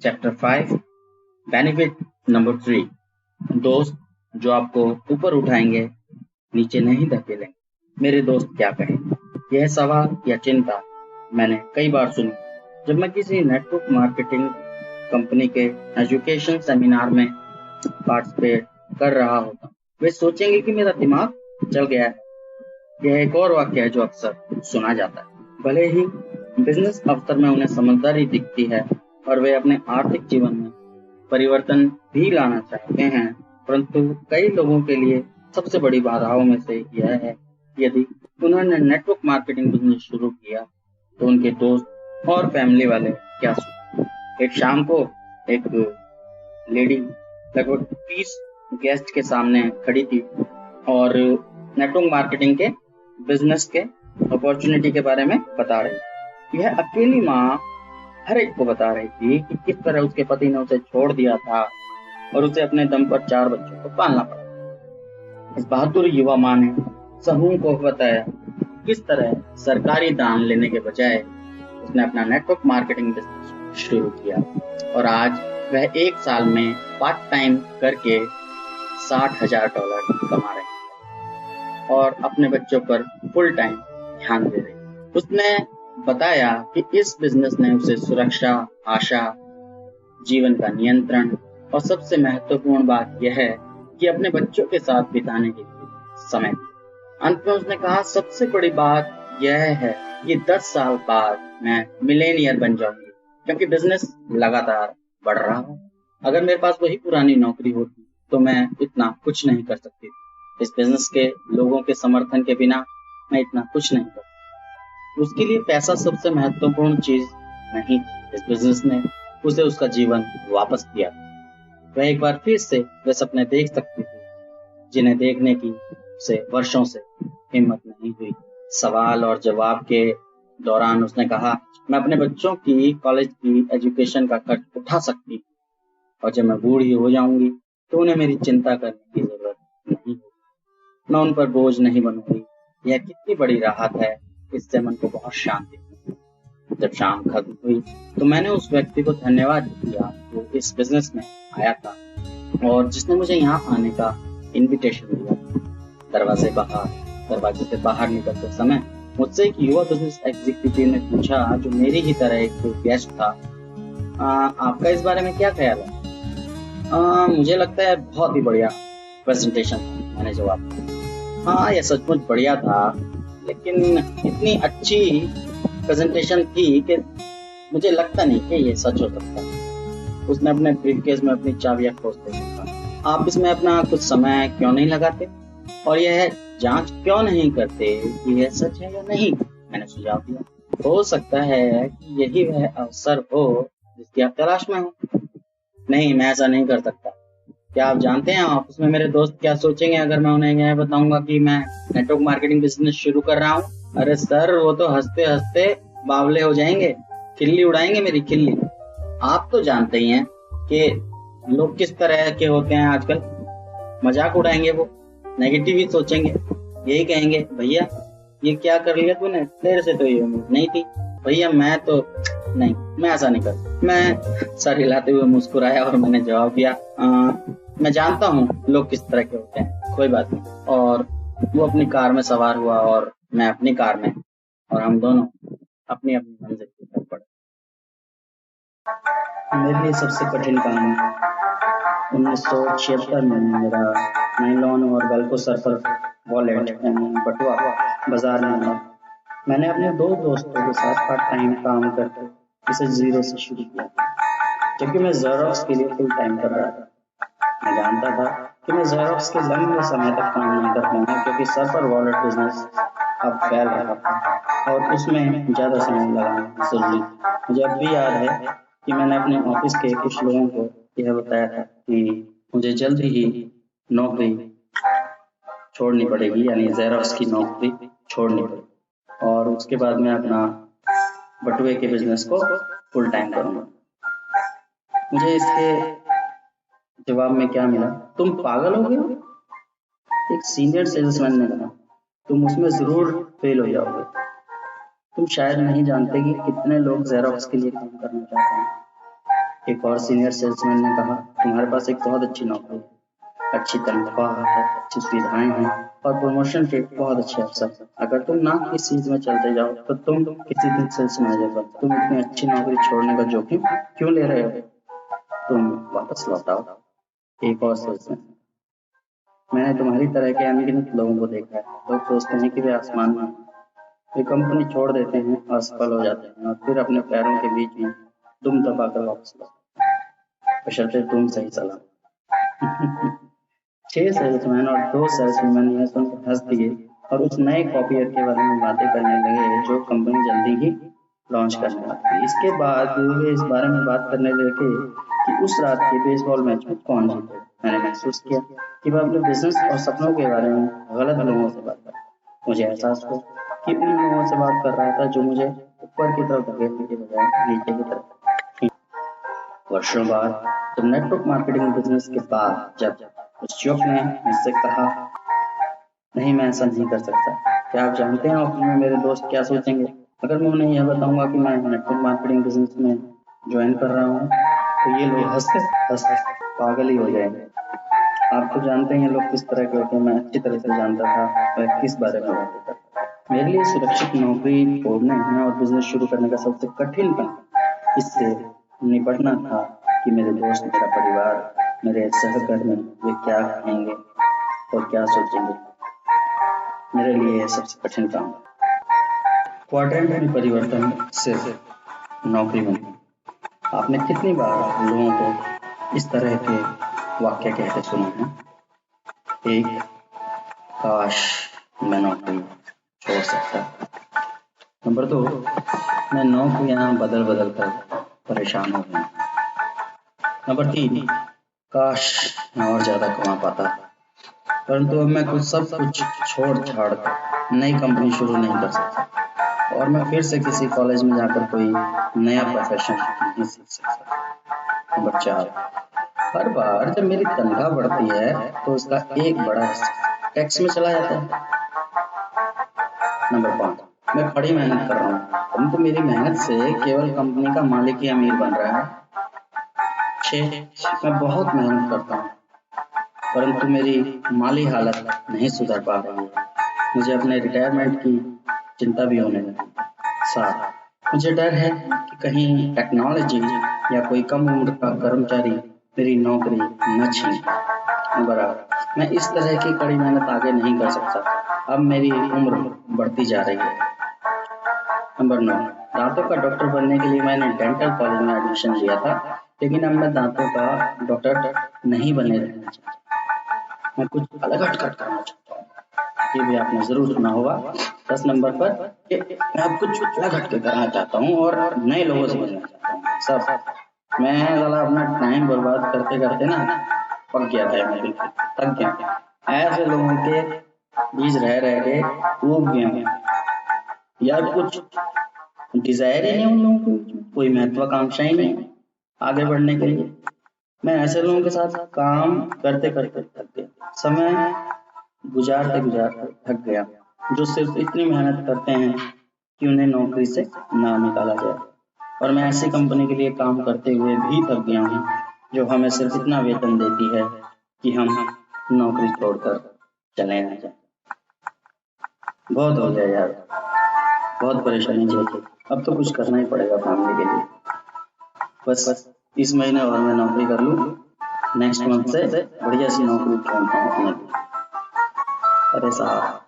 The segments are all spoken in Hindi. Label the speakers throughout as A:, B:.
A: चैप्टर 5 बेनिफिट नंबर 3 दोस्त जो आपको ऊपर उठाएंगे, नीचे नहीं धकेलेंगे। मेरे दोस्त क्या कहें? यह सवाल या चिंता मैंने कई बार सुनी जब मैं किसी नेटवर्क मार्केटिंग कंपनी के एजुकेशन सेमिनार में पार्टिसिपेट कर रहा होता। वे सोचेंगे कि मेरा दिमाग चल गया है। यह एक और वाक्य है जो अक्सर सुना जाता है। भले ही बिजनेस अवसर में उन्हें समझदारी दिखती है और वे अपने आर्थिक जीवन में परिवर्तन भी लाना चाहते हैं, परंतु कई लोगों के लिए सबसे बड़ी बाधाओं में से यह है यदि उन्होंने नेटवर्क मार्केटिंग बिजनेस शुरू किया तो उनके दोस्त और फैमिली वाले क्या सोचेंगे। एक शाम को एक लेडी लगभग 30 गेस्ट के सामने खड़ी थी और नेटवर्क मार्केटिंग के बिजनेस के अपॉर्चुनिटी के बारे में बता रही। यह अकेली माँ हर एक को बता रही थी कि किस तरह उसके पति ने उसे छोड़ दिया था और उसे अपने दम पर 4 बच्चों को पालना पड़ा। इस बहादुर युवा माँ ने समूह को बताया किस तरह सरकारी दान लेने के बजाय उसने अपना नेटवर्क मार्केटिंग बिजनेस शुरू किया और आज वह 1 साल में पार्ट टाइम करके $60,000 कमा रही है और अपने बच्चों पर फुल टाइम ध्यान दे रही है। उसने बताया कि इस बिजनेस ने उसे सुरक्षा, आशा, जीवन का नियंत्रण और सबसे महत्वपूर्ण बात यह है कि अपने बच्चों के साथ बिताने के लिए समय। अंत में उसने कहा सबसे बड़ी बात यह है कि 10 साल बाद मैं मिलेनियर बन जाऊंगी क्योंकि बिजनेस लगातार बढ़ रहा है। अगर मेरे पास वही पुरानी नौकरी होती तो मैं इतना कुछ नहीं कर सकती। इस बिजनेस के लोगों के समर्थन के बिना मैं इतना कुछ नहीं कर सकती। उसके लिए पैसा सबसे महत्वपूर्ण चीज नहीं। इस बिजनेस ने उसे उसका जीवन वापस दिया। वह एक बार फिर से वे सपने देख सकती थी जिन्हें देखने की उसे वर्षों से हिम्मत नहीं हुई। सवाल और जवाब के दौरान उसने कहा मैं अपने बच्चों की कॉलेज की एजुकेशन का खर्च उठा सकती हूँ और जब मैं बूढ़ी हो जाऊंगी तो उन्हें मेरी चिंता करने की जरूरत नहीं होगी। मैं उन पर बोझ नहीं बनूंगी। यह कितनी बड़ी राहत है। इससे मन को बहुत शांति मिली। जब शाम खत्म हुई तो मैंने उस व्यक्ति को धन्यवाद दिया जो इस बिजनेस में आया था और जिसने मुझे यहाँ आने का इनविटेशन दिया। दरवाजे से बाहर निकलते समय मुझसे एक युवा बिजनेस एग्जीक्यूटिव ने पूछा जो मेरी ही तरह एक गेस्ट था, आपका इस बारे में क्या ख्याल है? मुझे लगता है बहुत ही बढ़िया प्रेजेंटेशन था, मैंने जवाब दिया। हाँ, यह सचमुच बढ़िया था, लेकिन इतनी अच्छी प्रेजेंटेशन थी कि मुझे लगता नहीं कि ये सच हो सकता। उसने अपने ब्रीफकेस में अपनी चाबियां खोजते कहा, आप इसमें अपना कुछ समय क्यों नहीं लगाते और यह जांच क्यों नहीं करते कि यह सच है या नहीं? मैंने सुझाव दिया। हो सकता है कि यही वह अवसर हो जिसकी आप तलाश में हो। नहीं, मैं ऐसा नहीं कर सकता। क्या आप जानते हैं ऑफिस में मेरे दोस्त क्या सोचेंगे अगर मैं उन्हें यह बताऊंगा कि मैं नेटवर्क मार्केटिंग बिजनेस शुरू कर रहा हूँ? अरे सर, वो तो हंसते हंसते बावले हो जाएंगे, खिल्ली उड़ाएंगे मेरी खिल्ली। आप तो जानते ही हैं कि लोग किस तरह के होते हैं आजकल। मजाक उड़ाएंगे, वो नेगेटिव ही सोचेंगे। यही कहेंगे भैया ये क्या कर लिया तूने, तेरे से तो ये उम्मीद नहीं थी। भैया मैं तो नहीं, मैं ऐसा नहीं करता। मैं सर हिलाते हुए मुस्कुराया और मैंने जवाब दिया, मैं जानता हूँ लोग किस तरह के होते हैं, कोई बात नहीं। और वो अपनी कार में सवार हुआ और मैं अपनी कार में, और हम दोनों अपनी अपनी मंजिल की तरफ बढ़े। मेरे लिए सबसे कठिन काम 1976 में मेरा नायलॉन और वेल्को सर पर वॉलेट यानी बटुआ बाजार में आया। मैंने अपने 2 दोस्तों के साथ पार्ट टाइम काम करके इसे जीरो से शुरू किया, जबकि मैं ज़ेरॉक्स के लिए फुल टाइम कर रहा था। मैं जानता था कि मैं ज़ेरॉक्स के लंबे समय तक काम नहीं कर पाऊंगा क्योंकि सर पर वॉलेट बिजनेस अब फैल रहा था और उसमें ज़्यादा समय लगाना जरूरी। मुझे अब भी याद है कि मैंने अपने ऑफिस के कुछ लोगों को यह बताया था कि मुझे जल्दी ही नौकरी छोड़नी पड़ेगी, यानी ज़ेरॉक्स की नौकरी छोड़नी पड़ेगी और उसके बाद मैं अपना बटुए के बिजनेस को फुल टाइम करूंगा। मुझे इसके जवाब में क्या मिला, तुम पागल हो गए हो? एक सीनियर सेल्समैन ने कहा, तुम उसमें जरूर फेल हो जाओगे। तुम शायद नहीं जानते कि कितने लोग ज़ेरॉक्स के लिए काम करना चाहते हैं। एक और सीनियर सेल्समैन ने कहा, तुम्हारे पास एक बहुत अच्छी नौकरी है, अच्छी तनख्वाह है, अच्छी सुविधाएं हैं और प्रमोशन के बहुत अच्छे अवसर। अगर तुम ना किस चीज में चलते जाओ तो तुम किसी दिन सेल्स मैनेजर बन। तुम इतनी अच्छी नौकरी छोड़ने का जोखिम क्यों ले रहे हो? तुम वापस लौट आओ। एक और सेल्समैन, मैंने तुम्हारी तरह के अनगिनत लोगों को देखा है। लोग सोचते हैं कि वे आसमान में, वे कंपनी छोड़ देते हैं, असफल हो जाते हैं और फिर अपने पैरों के बीच में दुम दबाकर वापस लौटते हैं, बशर्ते तुम सही सलामत। 6 सेल्समैन और 2 सेल्सवुमेन यह सुनकर हंस दिए और उस नए कॉपियर के बारे में बातें करने लगे जो कंपनी जल्दी ही लॉन्च करने वाली थी। इसके बाद वे इस बारे में बात करने लगे कि उस रात के बेसबॉल मैच में कौन जीते। मैंने महसूस किया कि मैं अपने बिजनेस और सपनों के बारे में गलत लोगों से बात कर रहा था। मुझे एहसास हुआ कि उन लोगों से बात कर रहा था जो मुझे ऊपर की तरफ धकेलने के बजाय नीचे की तरफ। वर्षों बाद जब नेटवर्क मार्केटिंग बिजनेस के बाद जब उस युवक ने मुझसे कहा, नहीं मैं ऐसा नहीं कर सकता। क्या आप जानते हैं ऑफिस में मेरे दोस्त क्या सोचेंगे अगर मैं उन्हें यह बताऊंगा कि मैं नेटवर्क मार्केटिंग बिजनेस में ज्वाइन कर रहा हूँ? तो ये लोग हंस पागल ही हो जाएंगे। आप तो जानते हैं लोग किस तरह के होते हैं। मैं अच्छी तरह से जानता था वह किस बारे में बातें करता। मेरे लिए सुरक्षित नौकरी छोड़ने और बिजनेस शुरू करने का सबसे कठिन काम इससे निपटना था कि मेरे दोस्त, मेरा परिवार, मेरे सहकर्मी वे क्या कहेंगे और क्या सोचेंगे। मेरे लिए यह सबसे कठिन काम। क्वाड्रेंट में परिवर्तन सिर्फ नौकरी में नहीं। आपने कितनी बार लोगों को इस तरह के वाक्य कहते सुने हैं? एक, काश मैं नौकरी छोड़ सकता। नंबर 2, मैं नौकरियां बदल बदल कर परेशान हो गया। नंबर 3, काश मैं और ज्यादा कमा पाता, परंतु अब मैं सब कुछ छोड़ छाड़ कर नई कंपनी शुरू नहीं कर सकता और मैं फिर से किसी कॉलेज में जाकर कोई नया प्रोफेशन नहीं सीख सकता। नंबर 4, हर बार जब मेरी तनख्वाह बढ़ती है तो उसका एक बड़ा हिस्सा टैक्स में चला जाता है। नंबर 5, मैं कड़ी मेहनत कर रहा हूँ, परंतु मेरी मेहनत से केवल कंपनी का मालिक ही अमीर बन रहा है। 6, मैं बहुत मेहनत करता हूँ परंतु मेरी माली हालत नहीं सुधर पा रही है। मुझे अपने रिटायरमेंट की चिंता भी होने लगी। 7, मुझे डर है कि कहीं टेक्नोलॉजी या कोई कम उम्र का कर्मचारी मेरी नौकरी न छीन। नंबर 8, मैं इस तरह की कड़ी मेहनत आगे नहीं कर सकता। अब मेरी उम्र बढ़ती जा रही है। नंबर 9, दांतों का डॉक्टर बनने के लिए मैंने डेंटल कॉलेज में एडमिशन लिया था, लेकिन अब मैं दांतों का डॉक्टर नहीं बने रहना चाहता। मैं कुछ अलग हटकर करना चाहता हूँ। ये भी आपने जरूर सुना होगा 10 नंबर पर कि मैं अब कुछ अलग हटकर करना चाहता हूँ और नए लोगों से मिलना चाहता हूँ। सब मैं साला अपना टाइम बर्बाद करते करते ना पक गया था, मैं बिल्कुल थक गया। ऐसे लोगों के बीच रह रह के ऊब गया हूँ यार। कुछ डिजायर ही नहीं उन लोगों को, कोई महत्वाकांक्षा ही नहीं आगे बढ़ने के लिए। मैं ऐसे लोगों के साथ काम करते करते थक गया, समय गुजारते गुजारते थक गया, जो सिर्फ इतनी मेहनत करते हैं कि उन्हें नौकरी से ना निकाला जाए। और मैं ऐसी कंपनी के लिए काम करते हुए भी थक गया हूँ जो हमें सिर्फ इतना वेतन देती है कि हम नौकरी छोड़कर चले ना जाए। बहुत हो गया यार, बहुत परेशानी झेली। अब तो कुछ करना ही पड़ेगा फैमिली के लिए। बस इस महीने और मैं नौकरी कर लूँ, नेक्स्ट मंथ से बढ़िया सी नौकरी ढूंढता हूँ अपने लिए। अरे साहब,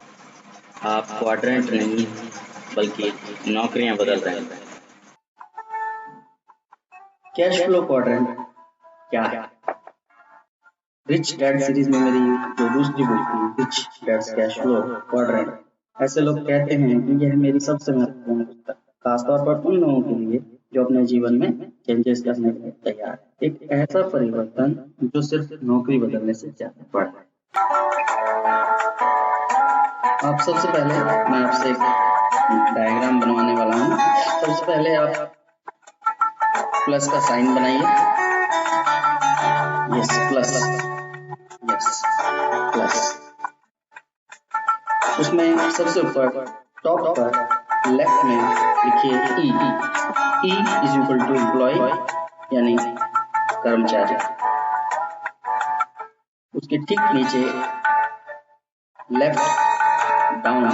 A: आप क्वाड्रेंट नहीं बल्कि नौकरियां बदल रहे हैं। कैश फ्लो क्वाड्रेंट क्या है? रिच डैड सीरीज में मेरी जो दूसरी बुक थी, rich dad's cash flow quadrant, ऐसे लोग कहते हैं कि यह मेरी सबसे महत्वपूर्ण पुस्तक, खासतौर पर उन लोगों के लिए जो अपने जीवन में चेंजेस करने के लिए तैयार है। एक ऐसा परिवर्तन जो सिर्फ नौकरी बदलने से ज्यादा बड़ा है। आप सबसे पहले मैं आपसे एक डायग्राम बनवाने वाला हूँ। सबसे पहले आप प्लस का साइन बनाइए। Yes plus, yes plus. उसमें सबसे ऊपर टॉप पर लेफ्ट में लिखिए E is equal to employee यानी कर्मचारी। उसके ठीक नीचे लेफ्ट डाउन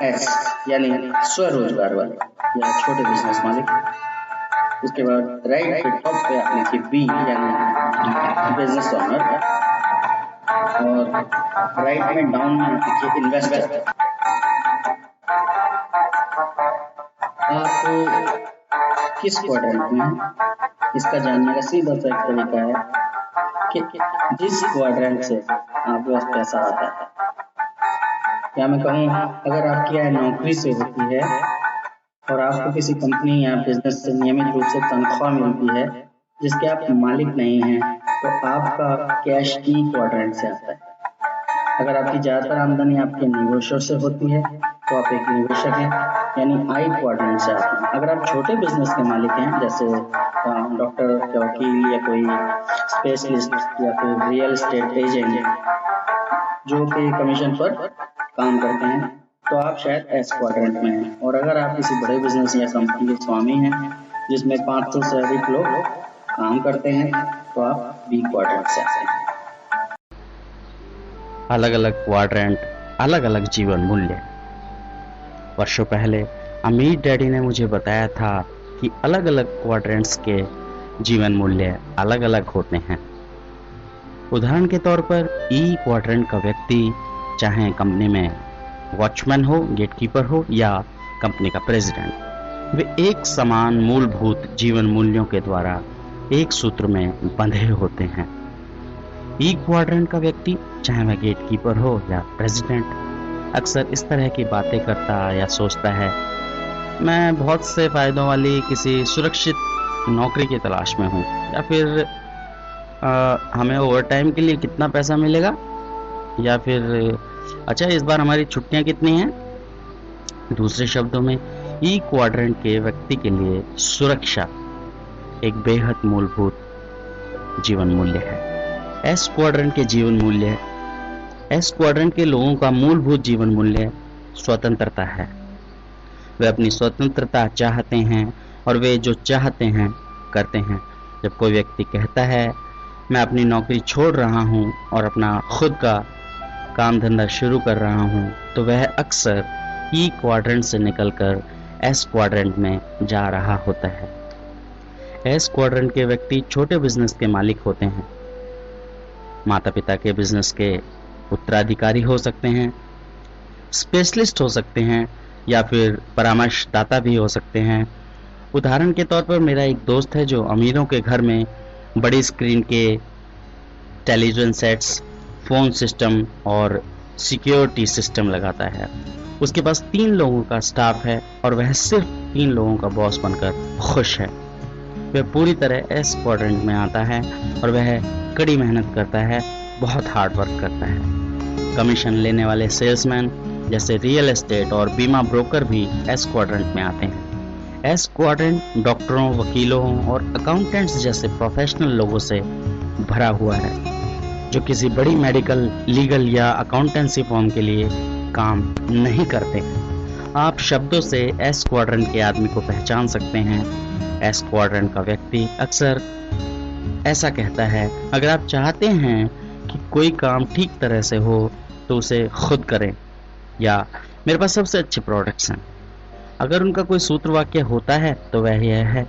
A: एस यानी स्वरोजगार वाले या छोटे बिजनेस मालिक। उसके बाद राइट पे टॉप पे आप लिखिए बी यानी बिजनेस ओनर, और राइट में डाउन में लिखिए इन्वेस्टर। आप किस क्वाड्रेंट में हैं इसका जानने का सीधा सा एक तरीका है कि जिस क्वाड्रेंट से आपके पास पैसा आता है, या मैं कहूँ अगर आपकी आय नौकरी से होती है और आपको किसी कंपनी या बिजनेस से नियमित रूप से तनख्वाह मिलती है जिसके आप मालिक नहीं हैं, तो आपका कैश ई क्वाड्रेंट से आता है। अगर आपकी ज़्यादातर आमदनी आपके निवेशों से होती है तो आप एक निवेशक हैं, यानी आई क्वाड्रेंट से आते हैं। अगर आप छोटे बिजनेस के मालिक हैं, जैसे डॉक्टर या वकील या कोई स्पेशलिस्ट या फिर रियल एस्टेट एजेंट जो कि कमीशन पर काम करते हैं, तो आप शायद एस क्वाड्रेंट में हैं। और अगर आप किसी बड़े बिजनेस या कंपनी के स्वामी हैं जिसमें 500 से अधिक लोग काम करते हैं, तो आप बी क्वाड्रेंट से आते हैं।
B: अलग अलग क्वाड्रेंट, अलग अलग जीवन मूल्य। वर्षों पहले अमीर डैडी ने मुझे बताया था कि अलग अलग क्वाड्रेंट्स के जीवन मूल्य अलग अलग होते हैं। उदाहरण के तौर पर ई क्वाड्रेंट का व्यक्ति चाहे कंपनी में वॉचमैन हो, गेटकीपर हो या कंपनी का प्रेसिडेंट, वे एक समान मूलभूत जीवन मूल्यों के द्वारा एक सूत्र में बंधे होते हैं। ई क्वाड्रेंट का व्यक्ति चाहे वह गेटकीपर हो या प्रेसिडेंट, अक्सर इस तरह की बातें करता या सोचता है, मैं बहुत से फायदों वाली किसी सुरक्षित नौकरी की तलाश में हूँ, या फिर हमें ओवर टाइम के लिए कितना पैसा मिलेगा, या फिर अच्छा इस बार हमारी छुट्टियाँ कितनी हैं। दूसरे शब्दों में ई क्वाड्रेंट के व्यक्ति के लिए सुरक्षा एक बेहद मूलभूत जीवन मूल्य है। एस क्वाड्रेंट के जीवन मूल्य, एस क्वाड्रेंट के लोगों का मूलभूत जीवन मूल्य स्वतंत्रता है। वे अपनी स्वतंत्रता चाहते हैं और वे जो चाहते हैं करते हैं। जब कोई व्यक्ति कहता है मैं अपनी नौकरी छोड़ रहा हूं और अपना खुद का काम धंधा शुरू कर रहा हूं, तो वह अक्सर ई क्वाड्रेंट से निकलकर एस क्वाड्रेंट में जा रहा होता है। एस क्वाड्रेंट के व्यक्ति छोटे बिजनेस के मालिक होते हैं, माता पिता के बिजनेस के उत्तराधिकारी हो सकते हैं, स्पेशलिस्ट हो सकते हैं या फिर परामर्शदाता भी हो सकते हैं। उदाहरण के तौर पर मेरा एक दोस्त है जो अमीरों के घर में बड़ी स्क्रीन के टेलीविजन सेट्स, फोन सिस्टम और सिक्योरिटी सिस्टम लगाता है। उसके पास 3 लोगों का स्टाफ है और वह सिर्फ 3 लोगों का बॉस बनकर खुश है। वह पूरी तरह एस क्वाड्रेंट में आता है और वह कड़ी मेहनत करता है, बहुत हार्ड वर्क करता है। कमीशन लेने वाले सेल्समैन जैसे रियल एस्टेट और बीमा ब्रोकर भी एस क्वाड्रेंट में आते हैं। एस क्वाड्रेंट डॉक्टरों, वकीलों और अकाउंटेंट्स जैसे प्रोफेशनल लोगों से भरा हुआ है जो किसी बड़ी मेडिकल, लीगल या अकाउंटेंसी फर्म के लिए काम नहीं करते। आप शब्दों से एस क्वाड्रेंट के आदमी को पहचान सकते हैं। एस क्वाड्रेंट का व्यक्ति अक्सर ऐसा कहता है, अगर आप चाहते हैं कि कोई काम ठीक तरह से हो तो उसे खुद करें, या मेरे पास सबसे अच्छे प्रोडक्ट्स हैं। अगर उनका कोई सूत्र वाक्य होता है तो वह यह है,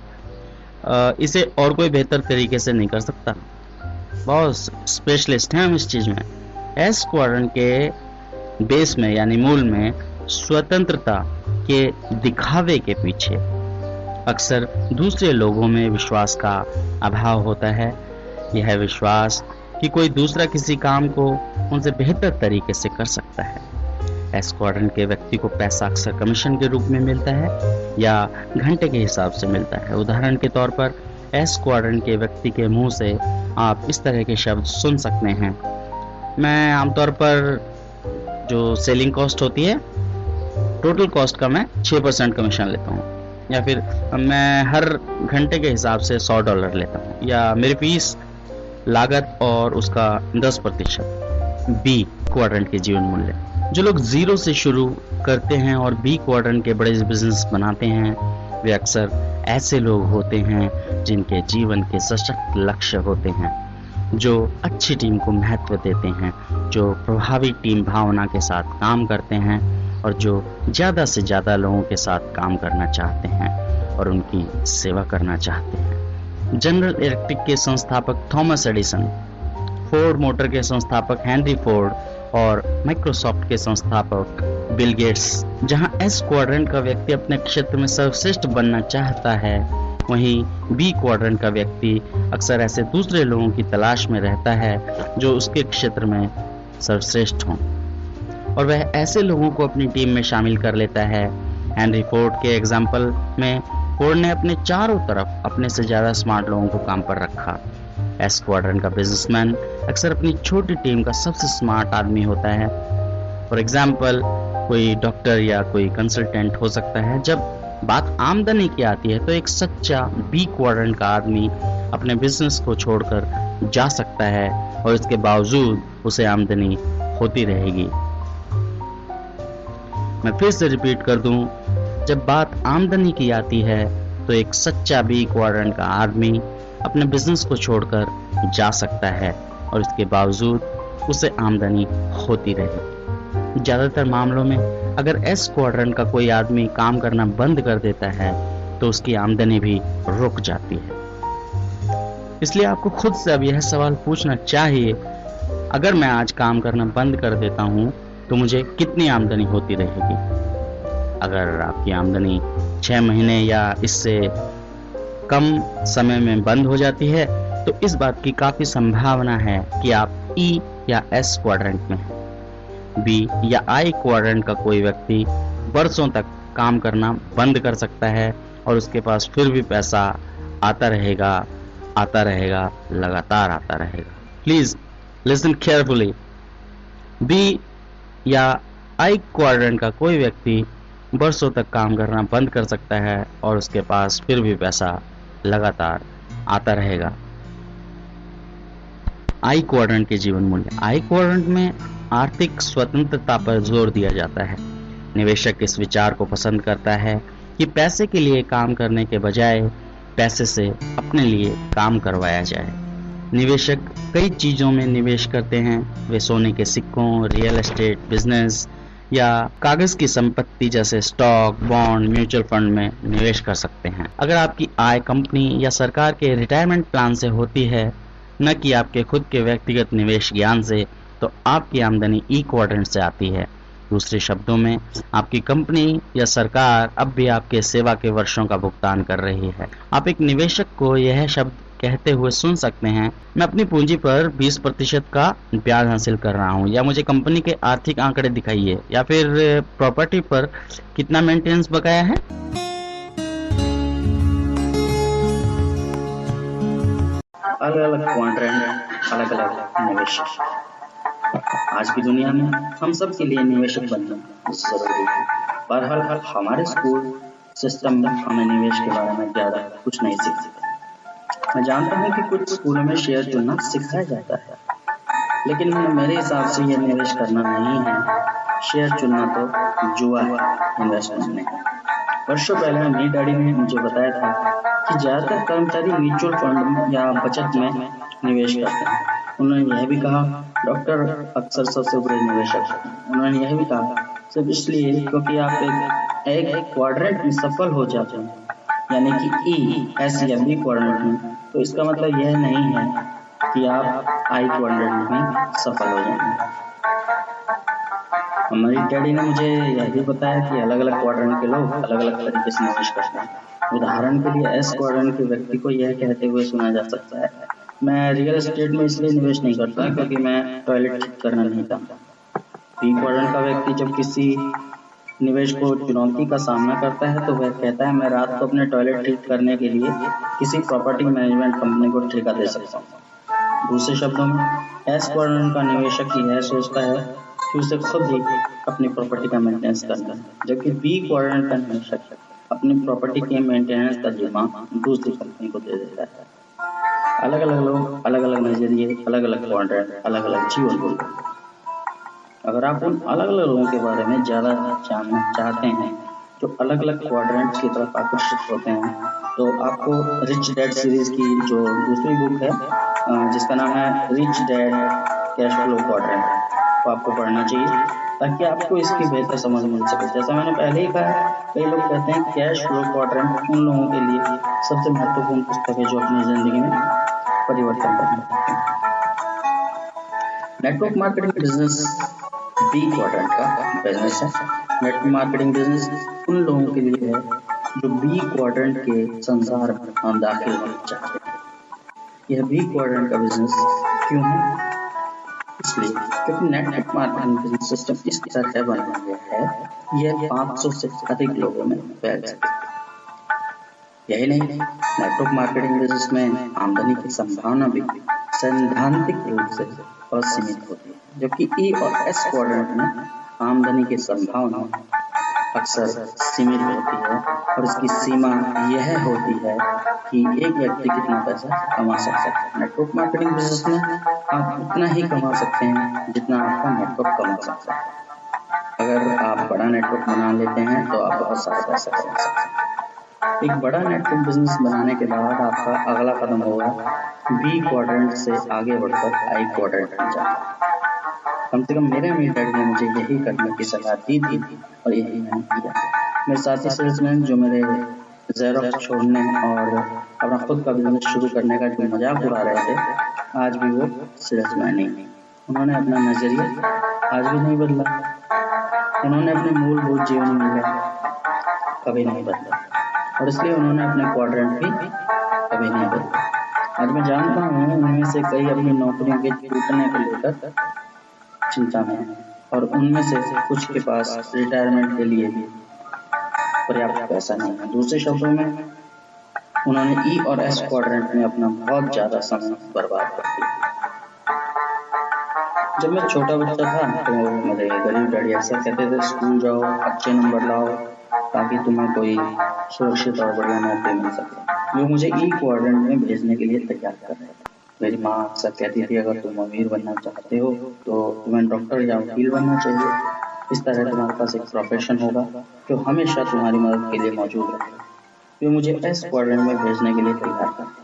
B: इसे और कोई बेहतर तरीके से नहीं कर सकता। बहुत स्पेशलिस्ट हैं हम इस चीज़ में। एस क्वाड्रेंट के बेस में यानी मूल में स्वतंत्रता के दिखावे के पीछे अक्सर दूसरे लोगों में विश्वास का अभाव होता है। यह विश्वास कि कोई दूसरा किसी काम को उनसे बेहतर तरीके से कर सकता है। एस क्वाड्रेंट के व्यक्ति को पैसा अक्सर कमीशन के रूप में मिलता है या घंटे के हिसाब से मिलता है। उदाहरण के तौर पर एस क्वाड्रेंट के व्यक्ति के मुंह से आप इस तरह के शब्द सुन सकते हैं, मैं आमतौर पर जो सेलिंग कॉस्ट होती है, टोटल कॉस्ट का मैं 6% कमीशन लेता हूँ, या फिर मैं हर घंटे के हिसाब से $100 लेता हूँ, या मेरी फीस लागत और उसका 10%। बी क्वाड्रेंट के जीवन मूल्य, जो लोग जीरो से शुरू करते हैं और बी क्वाड्रेंट के बड़े बिजनेस बनाते हैं, वे अक्सर ऐसे लोग होते हैं जिनके जीवन के सशक्त लक्ष्य होते हैं, जो अच्छी टीम को महत्व देते हैं, जो प्रभावी टीम भावना के साथ काम करते हैं और जो ज़्यादा से ज़्यादा लोगों के साथ काम करना चाहते हैं और उनकी सेवा करना चाहते हैं। जनरल इलेक्ट्रिक के संस्थापक थॉमस एडिसन, फोर्ड मोटर के संस्थापक हेनरी फोर्ड और माइक्रोसॉफ्ट के संस्थापक बिल गेट्स। जहां एस क्वाड्रेंट का व्यक्ति अपने क्षेत्र में सर्वश्रेष्ठ बनना चाहता है, वहीं बी क्वाड्रेंट का व्यक्ति अक्सर ऐसे दूसरे लोगों की तलाश में रहता है जो उसके क्षेत्र में सर्वश्रेष्ठ हों और वह ऐसे लोगों को अपनी टीम में शामिल कर लेता है। हेनरी फोर्ड के एग्जाम्पल में फोर्ड ने अपने चारों तरफ अपने से ज़्यादा स्मार्ट लोगों को काम पर रखा। एस क्वाड्रेंट का बिजनेसमैन अक्सर अपनी छोटी टीम का सबसे स्मार्ट आदमी होता है। फॉर एग्जाम्पल, कोई डॉक्टर या कोई कंसल्टेंट हो सकता है। जब बात आमदनी की आती है तो एक सच्चा बी क्वाड्रेंट का आदमी अपने बिजनेस को छोड़कर जा सकता है और इसके बावजूद उसे आमदनी होती रहेगी। मैं फिर से रिपीट कर दूं, जब बात आमदनी की आती है तो एक सच्चा बी क्वाड्रेंट का आदमी अपने बिजनेस को छोड़कर जा सकता है और इसके बावजूद उसे आमदनी होती रहेगी। ज़्यादातर मामलों में अगर एस क्वाड्रेंट का कोई आदमी काम करना बंद कर देता है तो उसकी आमदनी भी रुक जाती है। इसलिए आपको खुद से अब यह सवाल पूछना चाहिए, अगर मैं आज काम करना बंद कर देता हूं तो मुझे कितनी आमदनी होती रहेगी। अगर आपकी आमदनी 6 महीने या इससे कम समय में बंद हो जाती है तो इस बात की काफी संभावना है कि आप ई या एस क्वाड्रेंट में हैं। बी या आई क्वाड्रेंट का कोई व्यक्ति वर्षों तक काम करना बंद कर सकता है और उसके पास फिर भी पैसा आता रहेगा, लगातार आता रहेगा। Please listen carefully. बी या आई क्वाड्रेंट का कोई व्यक्ति वर्षों तक काम करना बंद कर सकता है और उसके पास फिर भी पैसा लगातार आता रहेगा। आई क्वाड्रेंट के जीवन मूल्य। आई क्वाड्रेंट में आर्थिक स्वतंत्रता पर जोर दिया जाता है। निवेशक इस विचार को पसंद करता है कि पैसे के लिए काम करने के बजाय पैसे से अपने लिए काम करवाया जाए। निवेशक कई चीजों में निवेश करते हैं। वे सोने के सिक्कों, रियल एस्टेट, बिजनेस या कागज की संपत्ति जैसे स्टॉक, बॉन्ड, म्यूचुअल फंड में निवेश कर सकते हैं। अगर आपकी आय कंपनी या सरकार के रिटायरमेंट प्लान से होती है, न कि आपके खुद के व्यक्तिगत निवेश ज्ञान से, तो आपकी आमदनी ई क्वाड्रेंट से आती है। दूसरे शब्दों में, आपकी कंपनी या सरकार अब भी आपके सेवा के वर्षों का भुगतान कर रही है। आप एक निवेशक को यह शब्द कहते हुए सुन सकते हैं, मैं अपनी पूंजी पर 20% का ब्याज हासिल कर रहा हूं, या मुझे कंपनी के आर्थिक आंकड़े दिखाइए, या फिर प्रॉपर्टी पर कितना मेंटेनेंस बकाया है।
A: अलग अलग क्वाड्रेंट, अलग अलग निवेशक। आज की दुनिया में हम सब के लिए निवेशक बनना जरूरी है। बहरहाल हमारे स्कूल सिस्टम में हमें निवेश के बारे में ज्यादा कुछ नहीं सिखाते। मैं जानता हूँ कि कुछ स्कूलों में शेयर चुनना सिखाया जाता है, लेकिन मेरे हिसाब से यह निवेश करना नहीं है। शेयर चुनना तो जुआ है, इन्वेस्टमेंट नहीं। वर्षों पहले मेरी डैडी ने मुझे बताया था कि ज्यादातर कर्मचारी म्यूचुअल फंड या बचत में निवेश करते हैं। उन्होंने यह भी कहा, डॉक्टर अक्सर सबसे बुरे निवेशक हैं। उन्होंने यह भी कहा, सिर्फ इसलिए क्योंकि आप एक क्वाड्रेंट में सफल हो जाते हैं, यानी कि ई, एस या बी क्वाड्रेंट में, तो इसका मतलब यह नहीं है कि आप आई क्वाड्रेंट में सफल हो जाएंगे। हमारी डैडी ने मुझे यह भी बताया कि अलग अलग क्वाड्रेंट के लोग अलग अलग तरीके से निवेश करते हैं। उदाहरण के लिए एस क्वाड्रेंट के व्यक्ति को यह कहते हुए सुना जा सकता है, मैं रियल एस्टेट में इसलिए निवेश नहीं करता क्योंकि मैं टॉयलेट ठीक करना नहीं चाहता। बी क्वाड्रेंट का व्यक्ति जब किसी निवेश को चुनौती का सामना करता है तो वह कहता है, मैं रात को अपने टॉयलेट ठीक करने के लिए किसी प्रॉपर्टी मैनेजमेंट कंपनी को ठेका दे सकता हूँ। दूसरे शब्दों में, एस क्वाड्रेंट का निवेशक यह सोचता है कि उसे खुद ही अपनी प्रॉपर्टी का मेंटेनेंस करना है, जबकि बी क्वाड्रेंट का निवेशक अपनी प्रॉपर्टी के मेंटेनेंस का जिम्मा दूसरी कंपनी को दे देता है। अलग अलग लोग, अलग अलग नजरिए, अलग अलग क्वाड्रेंट, अलग अलग जीवन बोलते हैं। अगर आप उन अलग अलग लोगों के बारे में ज़्यादा जानना चाहते हैं जो अलग अलग क्वाड्रेंट्स की तरफ आकर्षित होते हैं। तो आपको रिच डैड सीरीज की जो दूसरी बुक है जिसका नाम है rich dad cash flow quadrant, वो आपको पढ़ना चाहिए ताकि आपको इसकी बेहतर समझ मिल सके। जैसा मैंने पहले ही कहा, कई लोग कहते हैं कैश फ्लो क्वाड्रेंट उन लोगों के लिए सबसे महत्वपूर्ण पुस्तक है जो अपनी जिंदगी में परिवर्तन करना चाहते हैं। Network marketing business B quadrant का बिजनेस है। नेटवर्क मार्केटिंग बिजनेस उन लोगों के लिए है जो बी क्वाड्रेंट के संसार में दाखिल होना चाहते हैं। यह बी क्वाड्रेंट का बिजनेस क्यों है? इसलिए क्योंकि नेटवर्क मार्केटिंग बिजनेस सिस्टम इस तरह बनाया गया है, यह 500 से अधिक लोगों में फैल सके। यही नहीं, नेटवर्क मार्केटिंग बिजनेस में आमदनी की संभावना भी सैद्धांतिक रूप से असीमित होती है, जबकि ई और एस क्वाड्रेंट में आमदनी की संभावना अक्सर सीमित होती है और इसकी सीमा यह होती है कि एक व्यक्ति कितना पैसा कमा सकता है। नेटवर्क मार्केटिंग बिजनेस में आप उतना ही कमा सकते हैं जितना आपका नेटवर्क कमा सकता है। अगर आप बड़ा नेटवर्क बना लेते हैं तो आप बहुत सारा पैसा कमा सकते हैं। एक बड़ा नेटवर्क बिजनेस बनाने के बाद आपका अगला कदम होगा बी क्वाड्रेंट से आगे बढ़कर आई क्वाड्रेंट में जाना। कम से कम मेरे अमीर डैडी ने मुझे यही करने की सलाह दी थी और यही मैंने किया। मेरे साथी सेल्समैन जो मेरे ज़ेरॉक्स छोड़ने और अपना खुद का बिजनेस शुरू करने का जो मजाक उड़ा रहे थे, आज भी वो सेल्समैन ही नहीं। उन्होंने अपना नजरिया आज भी नहीं बदला, उन्होंने अपने मूलभूत जीवन मूल्य कभी नहीं बदला और इसलिए उन्होंने अपने क्वाड्रेंट भी कभी नहीं बदला। आज मैं जानता हूँ उनमें से कई अपनी नौकरियों के टूटने को लेकर चिंता में है और उनमें से कुछ के पास रिटायरमेंट के लिए भी पर्याप्त पैसा नहीं है। दूसरे शब्दों में उन्होंने ई और एस क्वाड्रेंट में अपना बहुत ज्यादा समय बर्बाद कर दिया। जब मैं छोटा बच्चा था तो मेरे गरीब डैडी अक्सर कहते थे स्कूल जाओ, अच्छे नंबर लाओ ताकि तुम्हें कोई सुरक्षित और बढ़िया नौकरी मिल सके। वो मुझे ई क्वाड्रेंट में भेजने के लिए तैयार कर रहे थे। मेरी माँ अक्सर कहती थी अगर तुम अमीर बनना चाहते हो तो तुम्हें डॉक्टर या वकील बनना चाहिए। इस तरह तुम्हारे पास एक प्रोफेशन होगा जो हमेशा तुम्हारी मदद के लिए मौजूद रहेगा। वो मुझे एस क्वाड्रेंट में भेजने के लिए तैयार करते थे।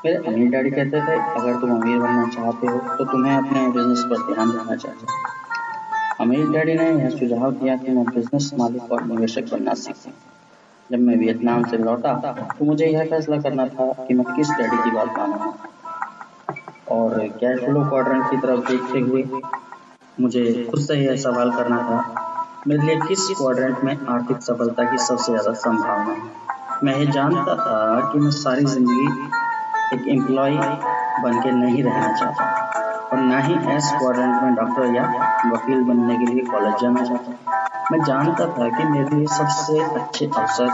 A: मेरे अमीर डैडी कहते थे अगर तुम अमीर बनना चाहते हो तो तुम्हें अपने बिजनेस पर ध्यान देना चाहिए। अमीर डैडी ने यह सुझाव दिया कि मैं बिजनेस मालिक और निवेशक बनना सीखूं। जब मैं वियतनाम से लौटा तो मुझे यह फैसला करना था कि मैं किस डैडी की बात मानूं और कैश फ्लो क्वाड्रेंट की तरफ देखते हुए मुझे खुद से यह सवाल करना था मेरे लिए किस क्वाड्रेंट में आर्थिक सफलता की सबसे ज्यादा संभावना है। मैं ये जानता था कि मैं सारी जिंदगी एक एम्प्लॉय बन के नहीं रहना चाहता और ना ही एस क्वाड्रेंट में डॉक्टर या वकील बनने के लिए कॉलेज जाना चाहता। मैं जानता था कि मेरे लिए सबसे अच्छे अवसर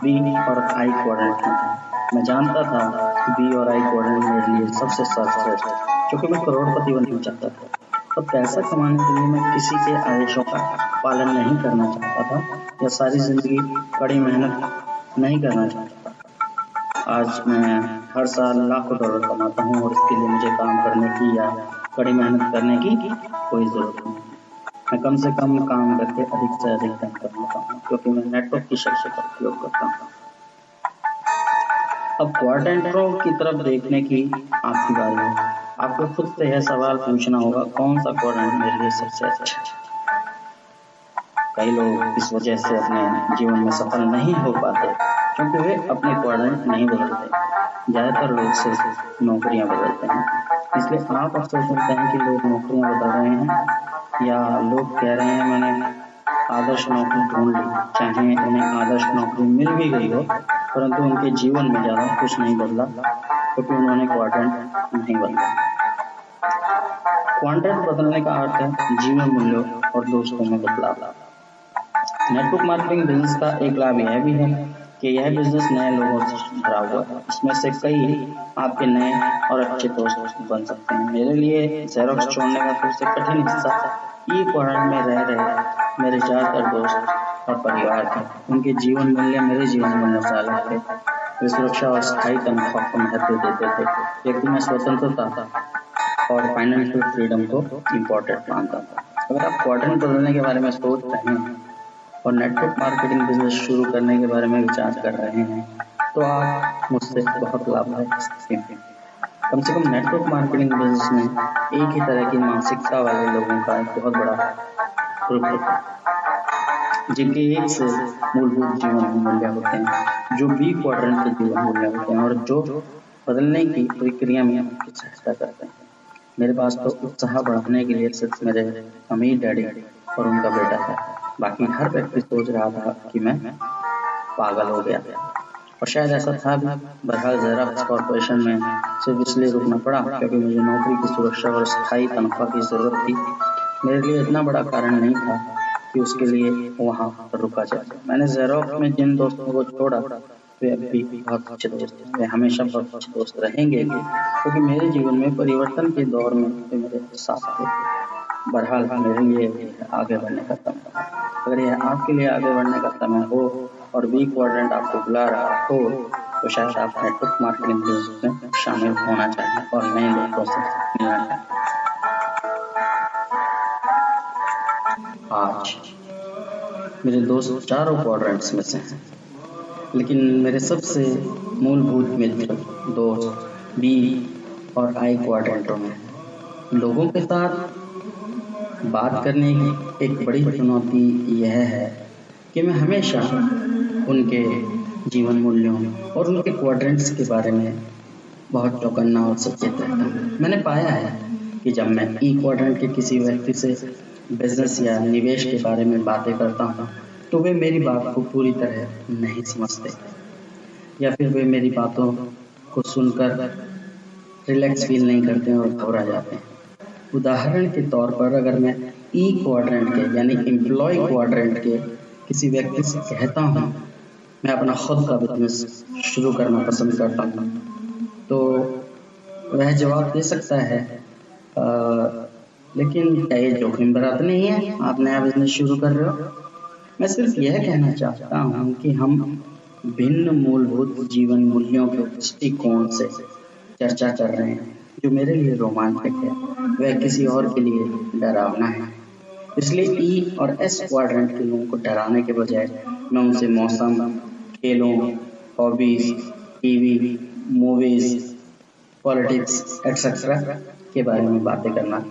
A: बी और आई क्वाड्रेंट में थे। मैं जानता था कि बी और आई क्वाड्रेंट मेरे लिए सबसे सर्वश्रेष्ठ है क्योंकि मैं करोड़पति बनना चाहता था और पैसा कमाने के लिए मैं किसी के आदेशों का पालन नहीं करना चाहता था या सारी जिंदगी कड़ी मेहनत नहीं करना चाहता था। आज मैं हर साल लाखों डॉलर कमाता हूँ और इसके लिए मुझे काम करने की या कड़ी मेहनत करने की कोई जरूरत नहीं। मैं कम से कम काम करके अधिक से अधिक धन कमाता हूँ क्योंकि मैं नेटवर्क की शक्ति का उपयोग करता हूँ। अब क्वाड्रेंटों की तरफ देखने की आपकी बारी है। आपको खुद से यह सवाल पूछना होगा कौन सा क्वाड्रेंट मेरे लिए सबसे अच्छा है। कई लोग इस वजह से अपने जीवन में सफल नहीं हो पाते क्योंकि वे अपने क्वाड्रेंट नहीं बदलते। ज्यादातर लोग सिर्फ नौकरियां बदलते हैं। इसलिए आप अक्सर सुनते हैं कि लोग नौकरियां बदल रहे हैं या लोग कह रहे हैं मैंने आदर्श नौकरी ढूंढ ली। चाहे उन्हें आदर्श नौकरी मिल भी गई हो परंतु उनके जीवन में ज्यादा कुछ नहीं बदला क्योंकि उन्होंने क्वाड्रेंट नहीं बदला। क्वाड्रेंट बदलने का अर्थ है जीवन मूल्यों और दोस्तों में बदलाव। नेटवर्क मार्केटिंग बिजनेस का एक लाभ यह भी है कि यह बिजनेस नए लोगों से भरा हुआ है। इसमें से कई आपके नए और अच्छे दोस्त बन सकते हैं। मेरे लिए ज़ेरॉक्स छोड़ने का सबसे कठिन हिस्सा ई क्वाड्रेंट में रह रहे मेरे ज्यादातर दोस्त और परिवार थे। उनके जीवन मूल्य मेरे जीवन मूल्यों से अलग थे। वे सुरक्षा और स्थायी तनख्वाह को महत्व देते थे लेकिन मैं स्वतंत्रता और फाइनेंशियल फ्रीडम को इम्पोर्टेंट मानता था। अगर आप क्वाड्रेंट बदलने के बारे में सोच रहे हैं और नेटवर्क मार्केटिंग बिजनेस शुरू करने के बारे में विचार कर रहे हैं तो आप मुझसे बहुत लाभ ले सकते हैं। कम से कम नेटवर्क मार्केटिंग बिजनेस में एक ही तरह की मानसिकता वाले लोगों का एक बहुत बड़ा ग्रुप होता है जिनके एक से मूलभूत जीवन मूल्य होते हैं, जो बी क्वाड्रेंट के जीवन मूल्य होते हैं और जो बदलने की प्रक्रिया में आपकी सहायता करते हैं। मेरे पास तो उत्साह बढ़ाने के लिए सिर्फ मेरे अमीर डैडी और उनका बेटा है। बाकी हर व्यक्ति सोच रहा था कि मैं पागल हो गया और शायद ऐसा था भी। बहरहाल ज़ेरॉक्स कॉर्पोरेशन में सिर्फ इसलिए रुकना पड़ा क्योंकि मुझे नौकरी की सुरक्षा और स्थायी तनख्वाह की ज़रूरत थी। मेरे लिए इतना बड़ा कारण नहीं था कि उसके लिए वहाँ पर रुका जाए। मैंने ज़ेरॉक्स में जिन दोस्तों को छोड़ा वे अब भी बहुत अच्छे दोस्त हैं। वे हमेशा बहुत अच्छे दोस्त रहेंगे क्योंकि मेरे जीवन में परिवर्तन के दौर में वे मेरे साथ थे। बहरहाल मेरे लिए आगे बढ़ने का समय है। अगर यह आपके लिए आगे बढ़ने का समय हो और बी क्वाड्रेंट आपको बुला रहा हो तो शायद आप नेटवर्क मार्केटिंग बिजनेस में शामिल होना चाहिए और नए लोगों से मिलना चाहिए। आज मेरे दोस्त चारों क्वाड्रेंट्स में से हैं, लेकिन मेरे सबसे मूलभूत मित्र दोस्त बी और आई क्वाड्रेंटों में लोगों के साथ बात करने की एक बड़ी चुनौती यह है कि मैं हमेशा उनके जीवन मूल्यों और उनके क्वाड्रेंट्स के बारे में बहुत चौकन्ना और सचेत रहता हूँ। मैंने पाया है कि जब मैं ई क्वाड्रेंट के किसी व्यक्ति से बिजनेस या निवेश के बारे में बातें करता हूँ तो वे मेरी बात को पूरी तरह नहीं समझते या फिर वे मेरी बातों को सुनकर रिलैक्स फील नहीं करते और घबरा जाते हैं। उदाहरण के तौर पर अगर मैं ई क्वाड्रेंट के यानी एम्प्लॉय क्वाड्रेंट के किसी व्यक्ति से कहता हूँ मैं अपना खुद का बिजनेस शुरू करना पसंद करता हूँ तो वह जवाब दे सकता है लेकिन क्या ये जोखिम भरा तो नहीं है, आप नया बिजनेस शुरू कर रहे हो। मैं सिर्फ यह कहना चाहता हूँ कि हम भिन्न मूलभूत जीवन मूल्यों के दृष्टिकोण से चर्चा कर रहे हैं। जो मेरे लिए रोमांचक है वह किसी और के लिए डरावना है। इसलिए ई और एस क्वाड्रेंट के लोगों को डराने के बजाय मैं उनसे मौसम, खेलों, hobbies, TV, movies, politics etcetera के बारे में बातें करना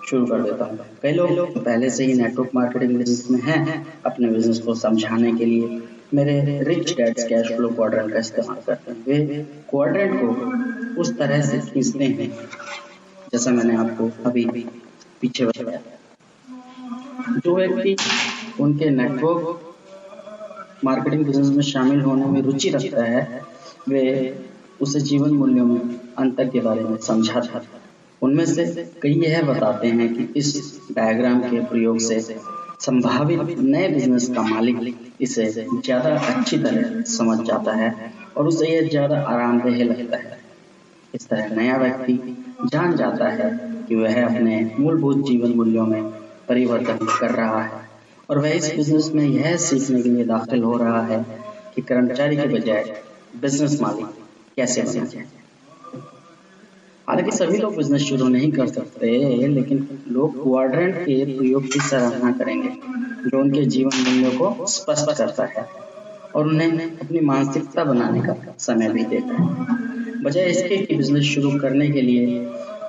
A: शुरू कर देता हूँ। कई लोग पहले से ही नेटवर्क मार्केटिंग बिजनेस में हैं, अपने बिजनेस को समझाने के लिए मेरे rich dad's cash flow quadrant का इस्तेमाल करते हैं। वे क्वाड्रेंट को उस तरह से खींचते हैं जैसा मैंने आपको अभी पीछे बताया। जो व्यक्ति उनके नेटवर्क मार्केटिंग बिजनेस में शामिल होने में रुचि रखता है वे उसे जीवन मूल्यों में अंतर के बारे में समझाता है। उनमें से कई यह बताते हैं कि इस डायग्राम के प्रयोग से संभावित नए बिजनेस का मालिक इसे ज़्यादा अच्छी तरह समझ जाता है और उसे यह ज़्यादा आरामदेह लगता है। इस तरह नया व्यक्ति जान जाता है कि वह अपने मूलभूत जीवन मूल्यों में परिवर्तन कर रहा है और वह इस बिजनेस में यह सीखने के लिए दाखिल हो रहा है कि कर्मचारी के बजाय बिजनेस मालिक कैसे बना जाए। हालांकि सभी लोग बिजनेस शुरू नहीं कर सकते, लेकिन लोग क्वाड्रेंट के प्रयोग की सराहना करेंगे जो उनके जीवन मूल्यों को स्पष्ट करता है और उन्हें अपनी मानसिकता बनाने का समय भी देता है। बजाय इसके कि बिजनेस शुरू करने के लिए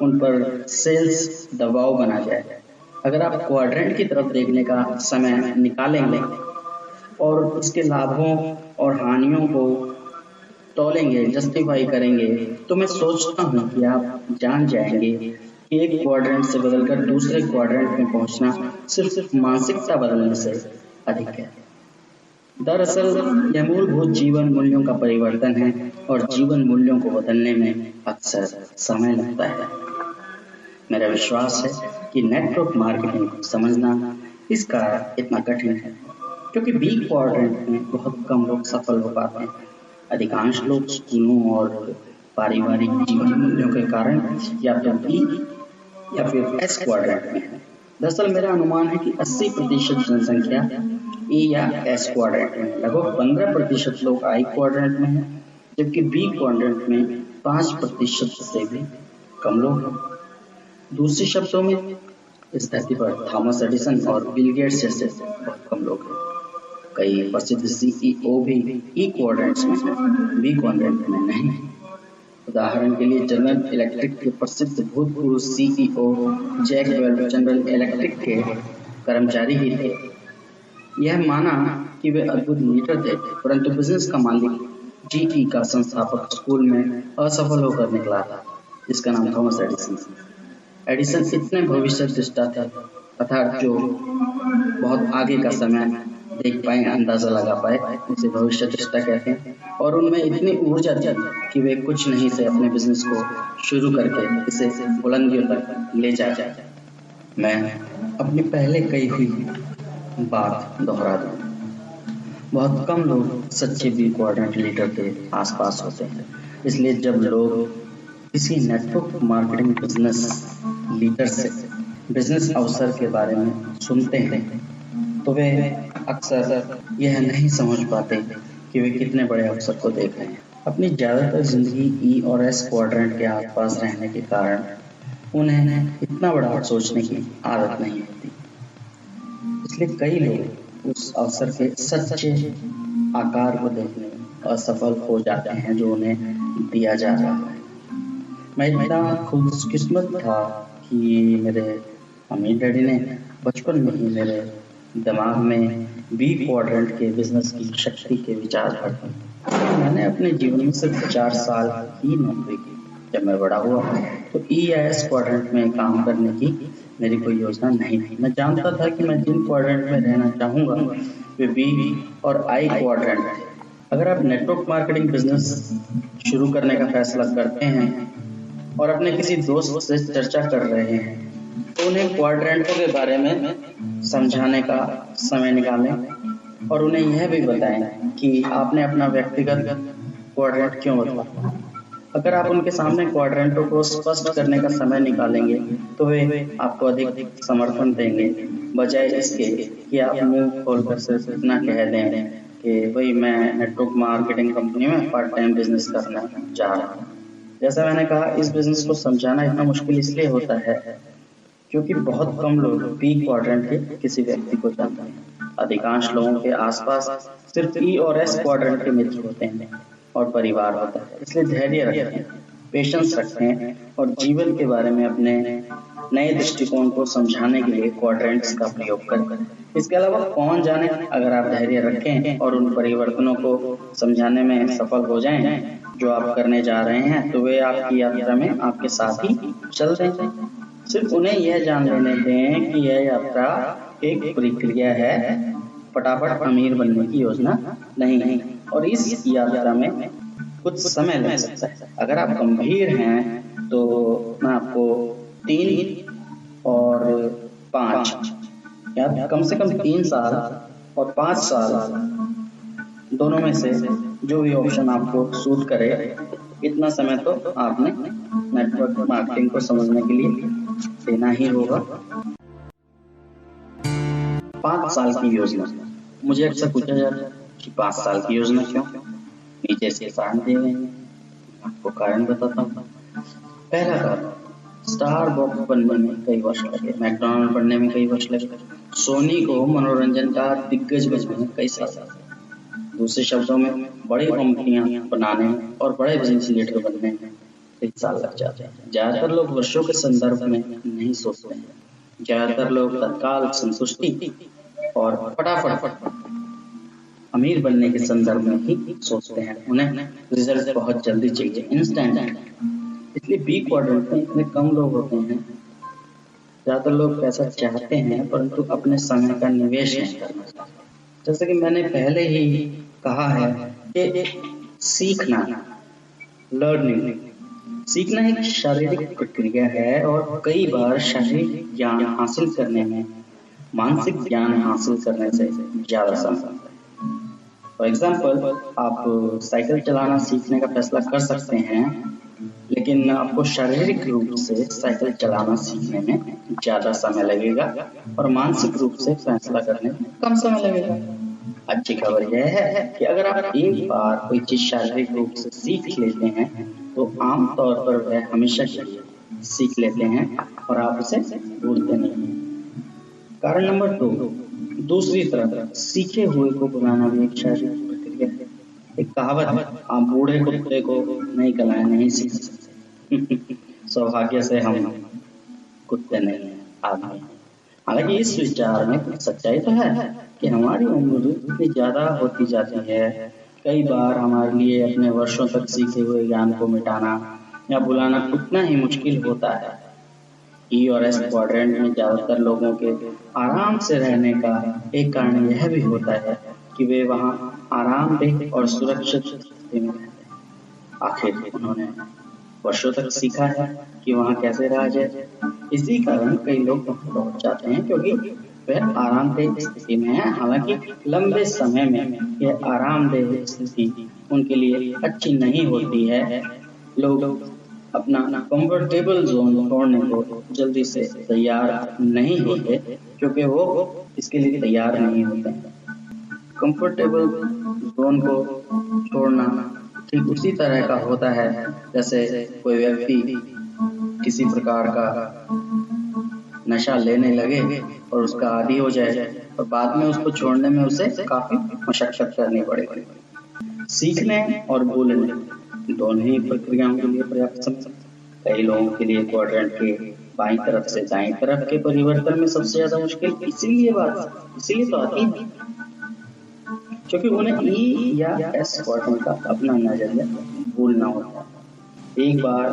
A: उन पर सेल्स दबाव बना जाए। अगर आप क्वाड्रेंट की तरफ देखने का समय निकालेंगे और इसके लाभों और हानियों को तोलेंगे, जस्टिफाई करेंगे तो मैं सोचता हूँ कि आप जान जाएंगे कि एक क्वाड्रेंट से बदलकर दूसरे क्वाड्रेंट में पहुँचना सिर्फ मानसिकता बदलने से अधिक है। दरअसल यह मूलभूत जीवन मूल्यों का परिवर्तन है और जीवन मूल्यों को बदलने में अक्सर समय लगता है। मेरा विश्वास है कि नेटवर्क मार्केटिंग को समझना इसका इतना कठिन है क्योंकि बी क्वाड्रेंट में बहुत कम लोग सफल हो पाते हैं। अधिकांश लोग स्कूलों और पारिवारिक जीवन मूल्यों के कारण या तो बी या फिर एस क्वाड्रेंट में है। दरअसल मेरा अनुमान है कि 80% जनसंख्या ए या एस क्वाड्रेंट में, लगभग 15% लोग आई क्वाड्रेंट में हैं, जबकि बी क्वाड्रेंट में 5% से भी कम लोग हैं। दूसरे शब्दों में इस धरती पर थॉमस एडिसन और बिल गेट्स जैसे बहुत कम लोग हैं। कई प्रसिद्ध सीईओ भी ई क्वाड्रेंट्स में हैं, बी क्वाड्रेंट में नहीं। उदाहरण के लिए जनरल इलेक्ट्रिक के प्रसिद्ध भूतपूर्व CEO Jack Welch General Electric के कर्मचारी ही थे। यह माना कि वे अद्भुत लीडर थे, परंतु बिजनेस का मालिक जीई का संस्थापक स्कूल में असफल होकर निकला था, जिसका नाम थॉमस एडिसन। एडिसन इतने भविष्य दृष्टा थे, अर्थात जो बहुत आगे का समय देख पाए, अंदाजा लगा पाए, उसे भविष्य दृष्टा कहते हैं। और उनमें इतनी ऊर्जा थी कि वे कुछ नहीं से अपने बिजनेस को शुरू करके इसे बुलंदियों तक ले जाए। मैं अपनी पहले कही हुई बात दोहरा दूं, बहुत कम लोग सच्चे बी क्वाड्रेंट लीडर के आसपास होते हैं। इसलिए जब लोग किसी नेटवर्क मार्केटिंग बिजनेस लीडर से बिजनेस अवसर के बारे में सुनते हैं तो वे अक्सर यह नहीं समझ पाते कि वे कितने बड़े अवसर को देख रहे हैं। अपनी ज़्यादातर जिंदगी ई और एस क्वाड्रेंट के आसपास रहने के कारण उन्हें इतना बड़ा सोचने की आदत नहीं होती। इसलिए कई लोग उस अवसर के सच्चे आकार को देखने में असफल हो जाते हैं जो उन्हें दिया जा रहा है। मैं इतना खुशकिस्मत था कि मेरे मम्मी डैडी ने बचपन में ही मेरे दिमाग में बी क्वाड्रेंट के बिजनेस की शक्ति के विचार भर दिए। मैंने अपने जीवन में सिर्फ 4 साल ही नौकरी की। जब मैं बड़ा हुआ तो ई या एस क्वाड्रेंट में काम करने की मेरी कोई योजना नहीं थी। मैं जानता था कि मैं जिन क्वाड्रेंट में रहना चाहूँगा वे बी और आई क्वाड्रेंट थे। अगर आप नेटवर्क मार्केटिंग बिजनेस शुरू करने का फैसला करते हैं और अपने किसी दोस्त से चर्चा कर रहे हैं तो उन्हें क्वाड्रेंटों के बारे में समझाने का समय निकालें और उन्हें यह भी बताएं कि आपने अपना व्यक्तिगत क्वाड्रेंट क्यों बदला। अगर आप उनके सामने क्वाड्रेंटों को स्पष्ट करने का समय निकालेंगे तो वे आपको अधिक समर्थन देंगे, बजाय इसके कि आप मुंह खोलकर सिर्फ इतना कह दें कि भाई मैं नेटवर्क मार्केटिंग कंपनी में पार्ट टाइम बिजनेस करना चाह रहा हूँ। जैसा मैंने कहा, इस बिजनेस को समझाना इतना मुश्किल इसलिए होता है क्योंकि बहुत कम लोग बी क्वाड्रेंट के किसी व्यक्ति को जानते हैं। अधिकांश लोगों के आसपास सिर्फ ई और एस क्वाड्रेंट के मित्र होते हैं और परिवार होता है। इसलिए धैर्य रखें, पेशेंस रखें और जीवन के बारे में अपने नए दृष्टिकोण को समझाने के लिए क्वाड्रेंट्स का प्रयोग करें। इसके अलावा कौन जाने, अगर आप धैर्य रखें और उन परिवर्तनों को समझाने में सफल हो जाएं जो आप करने जा रहे हैं, तो वे आपकी यात्रा में आपके साथ ही चल देंगे। सिर्फ उन्हें यह जान लेने दें कि यह यात्रा एक प्रक्रिया है, फटाफट अमीर बनने की योजना नहीं है और इस यात्रा में कुछ समय लग सकता है। अगर आप गंभीर हैं तो मैं आपको 3 और 5 या कम से कम 3 साल और 5 साल दोनों में से जो भी ऑप्शन आपको सूट करे, इतना समय तो आपने नेटवर्क मार्केटिंग को समझने के लिए देना ही होगा। 5 साल की योजना। मुझे अक्सर पूछा जाता है कि 5 साल की योजना क्यों? नीचे से कारण दिए गए हैं, आपको कारण बताता हूँ। पहला कारण, स्टारबक्स बनने में कई वर्ष लगे, मैकडॉनल्ड बनने में कई वर्ष लगे, सोनी को मनोरंजन का दिग्गज बनने में कई साल लगे। दूसरे शब्दों में, बड़ी कंपनियां बनाने और बड़े बिजनेस लीडर बनने में कई साल लग जाते हैं। ज्यादातर लोग वर्षों के संदर्भ में नहीं सोचते हैं। ज्यादातर लोग तत्काल संतुष्टि और फटाफट अमीर बनने के संदर्भ में ही सोचते हैं। उन्हें रिजल्ट बहुत जल्दी चाहिए, इंस्टेंट। इसलिए बी क्वाड्रेंट में इतने कम लोग होते हैं। ज्यादातर लोग पैसा चाहते हैं परंतु अपने समय का निवेश नहीं करना चाहते। जैसे कि मैंने पहले ही कहा है कि सीखना, लर्निंग, सीखना एक शारीरिक प्रक्रिया है और कई बार शारीरिक ज्ञान हासिल करने में मानसिक ज्ञान हासिल करने से ज्यादा समय लगता है। फॉर एग्जाम्पल, आप साइकिल चलाना सीखने का फैसला कर सकते हैं, लेकिन आपको शारीरिक रूप से साइकिल चलाना सीखने में ज्यादा समय लगेगा और मानसिक रूप से फैसला करने में कम समय लगेगा। अच्छी खबर यह है कि अगर आप एक बार कोई चीज शारीरिक रूप से सीख लेते हैं तो आमतौर पर वह हमेशा के लिए सीख लेते हैं और आप उसे भूलते नहीं। कारण नंबर 2, दूसरी तरफ सीखे हुए को बुलाना भी एक शारीरिक प्रक्रिया है। एक कहावत है, आप बूढ़े कुत्ते को नई कलाएं नहीं सीख सकते। सौभाग्य से हम कुत्ते नहीं हैं, आदमी हैं। हालांकि इस विचार में कुछ सच्चाई तो है कि हमारी उम्र जितनी ज्यादा होती जाती है, कई बार हमारे लिए अपने वर्षों तक सीखे हुए ज्ञान को मिटाना या भुलाना उतना ही मुश्किल होता है। ई और एस क्वाड्रेंट में ज्यादातर लोगों के आराम से रहने का एक कारण यह भी होता है कि वे वहाँ आरामदेह और सुरक्षित स्थिति में रहते हैं। आखिर उन्होंने वर्षों तक सीखा है कि वहाँ कैसे रहा जाए। इसी कारण कई लोग वहाँ पहुँच जाते हैं क्योंकि वे आरामदेह स्थिति में है। हालांकि लंबे समय में यह आरामदेह स्थिति उनके लिए अच्छी नहीं होती है। लोग अपना कंफर्टेबल जोन छोड़ने को जल्दी से तैयार नहीं होते क्योंकि वो इसके लिए तैयार नहीं होते। कंफर्टेबल जोन को छोड़ना ठीक उसी तरह का होता है जैसे कोई व्यक्ति किसी प्रकार का नशा लेने लगे और उसका आदी हो जाए और बाद में उसको छोड़ने में उसे काफी मशक्कत करनी पड़ेगी। सीखने और भूलने दोनों ही प्रक्रियाओं के लिए पर्याप्त समय। कई लोगों के लिए क्वाड्रेंट के बाईं तरफ से दाईं तरफ के परिवर्तन में सबसे ज्यादा मुश्किल इसीलिए तो आती है क्योंकि उन्हें ई या एस क्वाड्रेंट का अपना नजरिया भूलना होता है। एक बार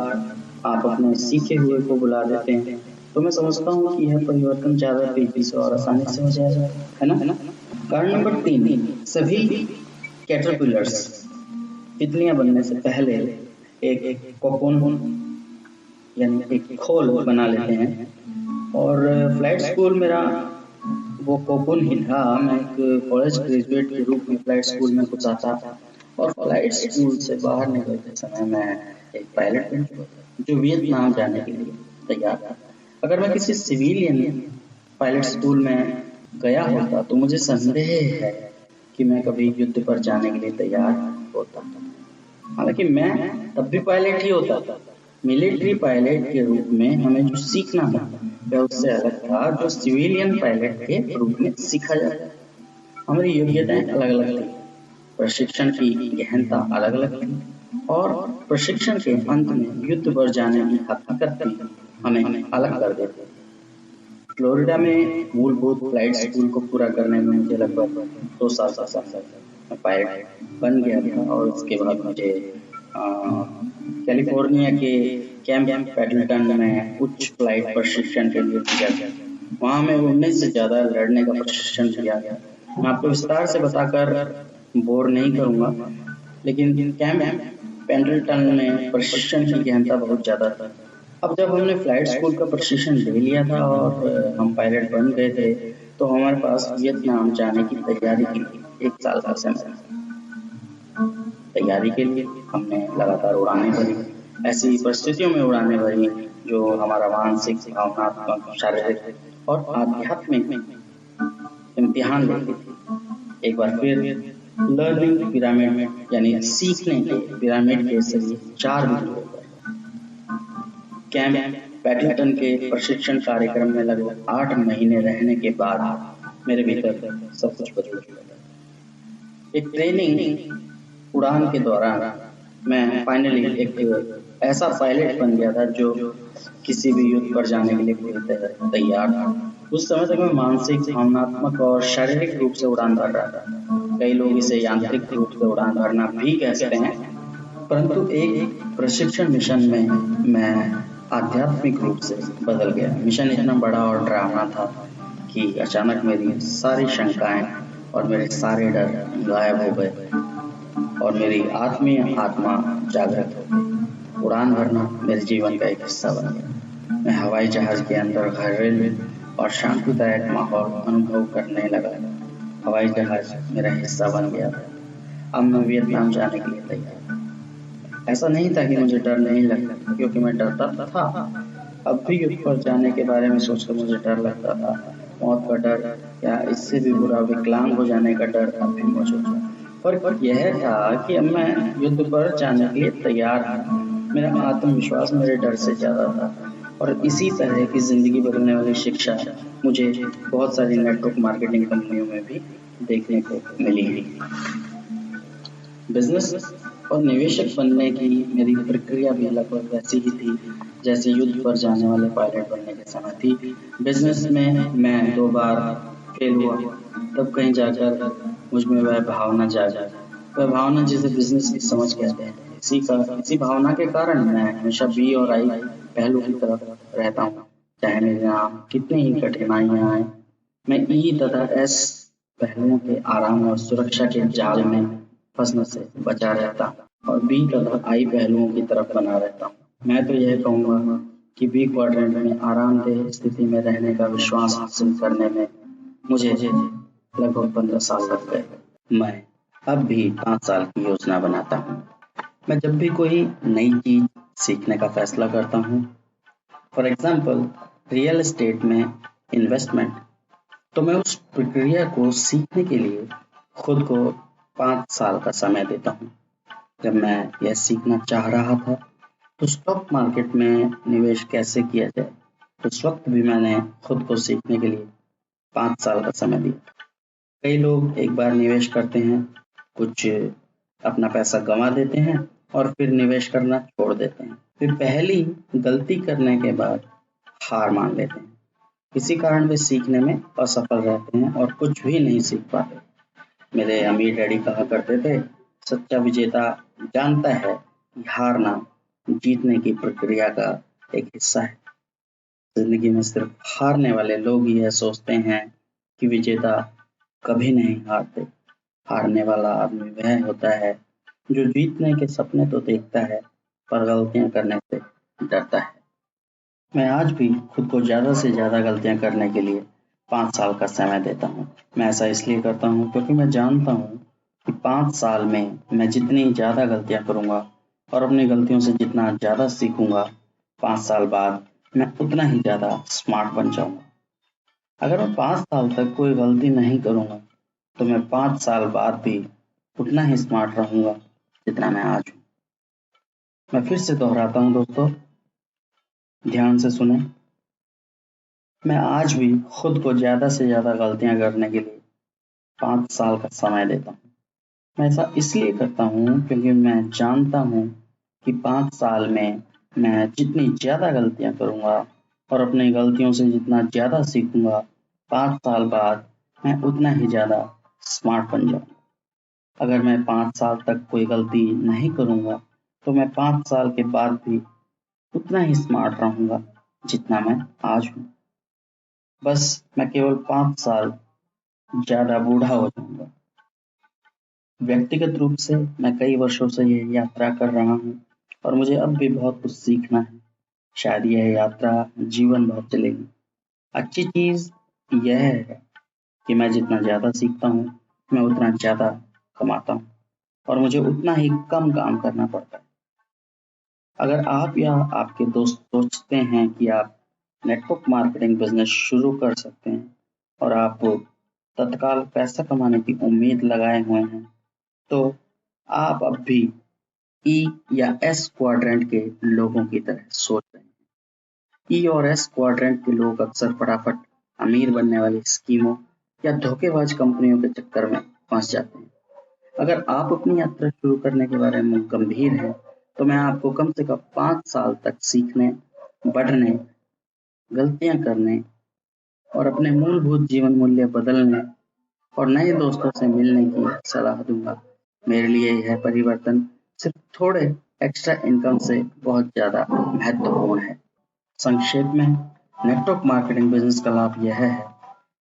A: आप अपने सीखे हुए को बुला देते हैं तो मैं समझता हूँ कि यह परिवर्तन ज्यादा तेजी से और आसानी से हो जाएगा, है ना। कारण नंबर 3, सभी कैटरपिलर्स तितलियां बनने से पहले एक कोकोन यानी एक खोल बना लेते हैं। और फ्लाइट स्कूल मेरा वो कोकोन ही था। मैं एक कॉलेज ग्रेजुएट के रूप में फ्लाइट स्कूल में कुछ आता था और फ्लाइट स्कूल से बाहर निकलते समय मैं एक पायलट बन चुका था जो वियतनाम जाने के लिए तैयार था। अगर मैं किसी सिविलियन पायलट स्कूल में गया होता तो मुझे संदेह है कि मैं कभी युद्ध पर जाने के लिए तैयार होता। हालांकि मैं तब भी पायलट ही होता था। मिलिट्री पायलट के रूप में हमें जो सीखना था वह उससे अलग था जो सिविलियन पायलट के रूप में सीखा जाता। हमारी योग्यताएं अलग अलग थी, प्रशिक्षण की गहनता अलग अलग थी और प्रशिक्षण के अंत में युद्ध पर जाने की हकीकत भी हमें अलग कर देते। फ्लोरिडा में मूलभूत फ्लाइट स्कूल को पूरा करने में मुझे लगभग 2 साल का समय मैं पायलट बन गया था और उसके बाद मुझे कैलिफोर्निया के कैंप पेडल्टन में उच्च फ्लाइट प्रशिक्षण के लिए भेजा गया। वहाँ मैं उड़ने से ज्यादा लड़ने का प्रशिक्षण दिया गया। मैं आपको विस्तार से बताकर बोर नहीं करूंगा, लेकिन कैंप पेडल्टन में प्रशिक्षण की गहनता बहुत ज्यादा था। अब जब हमने फ्लाइट स्कूल का प्रशिक्षण ले लिया था और हम पायलट बन गए थे तो हमारे पास वियतनाम जाने की तैयारी के लिए 1 साल का समय था। तैयारी के लिए हमने लगातार उड़ानें भरी, ऐसी परिस्थितियों में उड़ानें भरी जो हमारा मानसिक, भावनात्मक, शारीरिक और आध्यात्मिक इम्तिहान लेती थी। एक बार फिर लर्निंग पिरामिड यानी सीखने के पिरामिड के सभी 4 बिंदुओं पर कैंप पेडल्टन के प्रशिक्षण कार्यक्रम में लगभग 8 महीने रहने के बाद मेरे भीतर सब कुछ बदल गया। एक ट्रेनिंग उड़ान के दौरान मैं फाइनली एक ऐसा पायलट बन गया था जो किसी भी युद्ध पर जाने के लिए पूरी तैयार था। उस समय तक मैं मानसिक, भावनात्मक और शारीरिक रूप से उड़ान भर रहा था। कई लोग इसे यांत्रिक रूप से उड़ान भरना भी कहते हैं, परंतु एक प्रशिक्षण मिशन में मैं आध्यात्मिक रूप से बदल गया। मिशन इतना बड़ा और डरावना था कि अचानक मेरी सारी शंकाएं और मेरे सारे डर गायब हो गए और मेरी आत्मीय आत्मा जागृत हो गई। उड़ान भरना मेरे जीवन का एक हिस्सा बन गया। मैं हवाई जहाज के अंदर घरेलू और शांतिदायक माहौल अनुभव करने लगा। हवाई जहाज मेरा हिस्सा बन गया था। अब मैं वियतनाम जाने के लिए तैयार। ऐसा नहीं था कि मुझे डर नहीं लगता, क्योंकि मैं डरता था। अब भी युद्ध पर जाने के बारे में सोचकर मुझे डर लगता था। मौत का डर या इससे भी बुरा विकलांग हो जाने का डर अब भी मौजूद था। पर यह था कि अब मैं युद्ध पर जाने के लिए तैयार था। मेरा आत्मविश्वास मेरे डर से ज्यादा था और इसी तरह की जिंदगी बदलने वाली शिक्षा मुझे बहुत सारी नेटवर्क मार्केटिंग कंपनियों में भी देखने को मिली है। बिजनेस और निवेशक बनने की मेरी प्रक्रिया भी लगभग वैसी ही थी जैसे युद्ध पर जाने वाले पायलट बनने के समय थी। बिजनेस में मैं 2 बार फेल हुआ, तब कहीं जाकर मुझ में वह भावना जागी, वह भावना जिसे बिजनेस की समझ कहते हैं। इसी भावना के कारण मैं हमेशा बी और आई पहलू की तरफ रहता हूँ, चाहे मेरे नाम कितनी ही कठिनाइयां आए। मैं ई तथा एस पहलुओं के आराम और सुरक्षा के जाल में फंसने से बचा रहता और बी तथा आई पहलुओं की तरफ बना रहता हूँ। मैं तो यह कहूँगा कि बी क्वाड्रेंट में आरामदेह स्थिति में रहने का विश्वास हासिल करने में मुझे लगभग 15 साल लग गए। मैं अब भी 5 साल की योजना बनाता हूँ। मैं जब भी कोई नई चीज सीखने का फैसला करता हूँ, फॉर एग्जाम्पल रियल एस्टेट में इन्वेस्टमेंट, तो मैं उस प्रक्रिया को सीखने के लिए खुद को 5 साल का समय देता हूँ। जब मैं यह सीखना चाह रहा था तो स्टॉक मार्केट में निवेश कैसे किया जाए, तो उस वक्त भी मैंने खुद को सीखने के लिए 5 साल का समय दिया। कई लोग एक बार निवेश करते हैं, कुछ अपना पैसा गंवा देते हैं और फिर निवेश करना छोड़ देते हैं। फिर पहली गलती करने के बाद हार मान लेते हैं। इसी कारण वे सीखने में असफल रहते हैं और कुछ भी नहीं सीख पाते। मेरे अमीर डैडी कहा करते थे, सच्चा विजेता जानता है कि हारना जीतने की प्रक्रिया का एक हिस्सा है। जिंदगी में सिर्फ हारने वाले लोग ही यह सोचते हैं कि विजेता कभी नहीं हारते। हारने वाला आदमी वह होता है जो जीतने के सपने तो देखता है पर गलतियां करने से डरता है। मैं आज भी खुद को ज़्यादा से ज़्यादा गलतियां करने के लिए 5 साल का समय देता हूँ। मैं ऐसा इसलिए करता हूँ क्योंकि मैं जानता हूँ कि 5 साल में मैं जितनी ज़्यादा गलतियां करूँगा और अपनी गलतियों से जितना ज़्यादा सीखूंगा, 5 साल बाद मैं उतना ही ज़्यादा स्मार्ट बन जाऊंगा। अगर मैं 5 साल तक कोई गलती नहीं करूंगा तो मैं 5 साल बाद भी उतना ही स्मार्ट रहूंगा जितना मैं आज हूँ। मैं फिर से दोहराता हूँ दोस्तों, ध्यान से सुने। मैं आज भी खुद को ज़्यादा से ज़्यादा गलतियां करने के लिए 5 साल का समय देता हूँ। मैं ऐसा इसलिए करता हूँ क्योंकि मैं जानता हूँ कि 5 साल में मैं जितनी ज़्यादा गलतियां करूँगा और अपनी गलतियों से जितना ज़्यादा सीखूंगा, 5 साल बाद मैं उतना ही ज़्यादा स्मार्ट बन जाऊँगा। अगर मैं 5 साल तक कोई गलती नहीं करूँगा तो मैं 5 साल के बाद भी उतना ही स्मार्ट रहूँगा जितना मैं आज हूँ। बस मैं केवल 5 साल ज़्यादा बूढ़ा हो जाऊँगा। व्यक्तिगत रूप से मैं कई वर्षों से यह यात्रा कर रहा हूँ और मुझे अब भी बहुत कुछ सीखना है। शायद यह यात्रा जीवन भर चलेगी। अच्छी चीज़ यह है कि मैं जितना ज़्यादा सीखता हूँ, मैं उतना ज़्यादा कमाता हूँ और मुझे उतना ही कम काम करना पड़ता है। अगर आप या आपके दोस्त सोचते हैं कि आप नेटवर्क मार्केटिंग बिजनेस शुरू कर सकते हैं और आप तत्काल पैसा कमाने की उम्मीद लगाए हुए हैं, तो आप अब भी ई या एस क्वाड्रेंट के लोगों की तरह सोच रहे हैं। ई और एस क्वाड्रेंट के लोग अक्सर फटाफट अमीर बनने वाली स्कीमों या धोखेबाज कंपनियों के चक्कर में फंस जाते हैं। अगर आप अपनी यात्रा शुरू करने के बारे में गंभीर हैं, तो मैं आपको कम से कम 5 साल तक सीखने, बढ़ने, गलतियां करने और अपने मूलभूत जीवन मूल्य बदलने और नए दोस्तों से मिलने की सलाह दूंगा। मेरे लिए यह परिवर्तन सिर्फ थोड़े एक्स्ट्रा इनकम से बहुत ज़्यादा महत्वपूर्ण है। संक्षेप में, नेटवर्क मार्केटिंग बिजनेस का लाभ यह है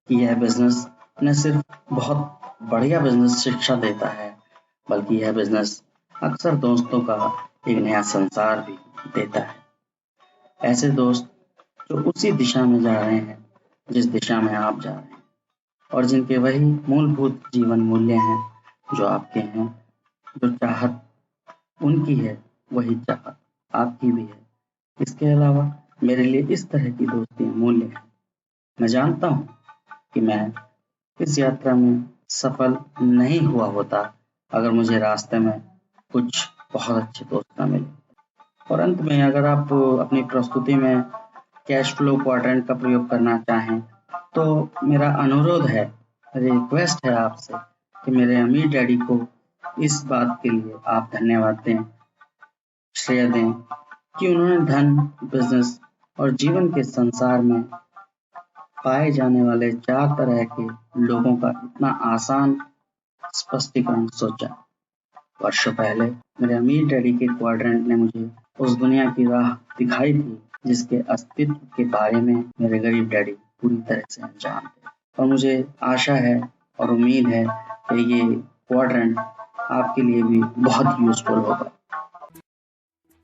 A: कि यह बिजनेस न सिर्फ बहुत बढ़िया बिजनेस शिक्षा देता है, बल्कि यह बिजनेस अक्सर दोस्तों का एक नया संसार भी देता है। ऐसे दोस्त जो उसी दिशा में जा रहे हैं जिस दिशा में आप जा रहे हैं और जिनके वही मूलभूत जीवन मूल्य हैं जो आपके हैं। जो चाहत उनकी है वही चाहत आपकी भी है। इसके अलावा मेरे लिए इस तरह की दोस्ती अमूल्य है। मैं जानता हूँ कि मैं इस यात्रा में सफल नहीं हुआ होता अगर मुझे रास्ते में कुछ बहुत अच्छे दोस्त न मिले। और अंत में, अगर आप अपनी प्रस्तुति में कैश फ्लो क्वाड्रेंट का प्रयोग करना चाहें तो मेरा अनुरोध है, रिक्वेस्ट है आपसे कि मेरे अमीर डैडी को इस बात के लिए आप धन्यवाद दें, श्रेय दें कि उन्होंने धन, बिजनेस और जीवन के संसार में पाए जाने वाले 4 तरह के लोगों का इतना आसान स्पष्टीकरण सोचा। वर्षों पहले मेरे अमीर डैडी के क्वाड्रेंट ने मुझे उस दुनिया की राह दिखाई थी जिसके अस्तित्व के बारे में मेरे गरीब डैडी पूरी तरह से अनजान थे। और मुझे आशा है और उम्मीद है कि ये क्वाड्रेंट आपके लिए भी बहुत यूजफुल होगा।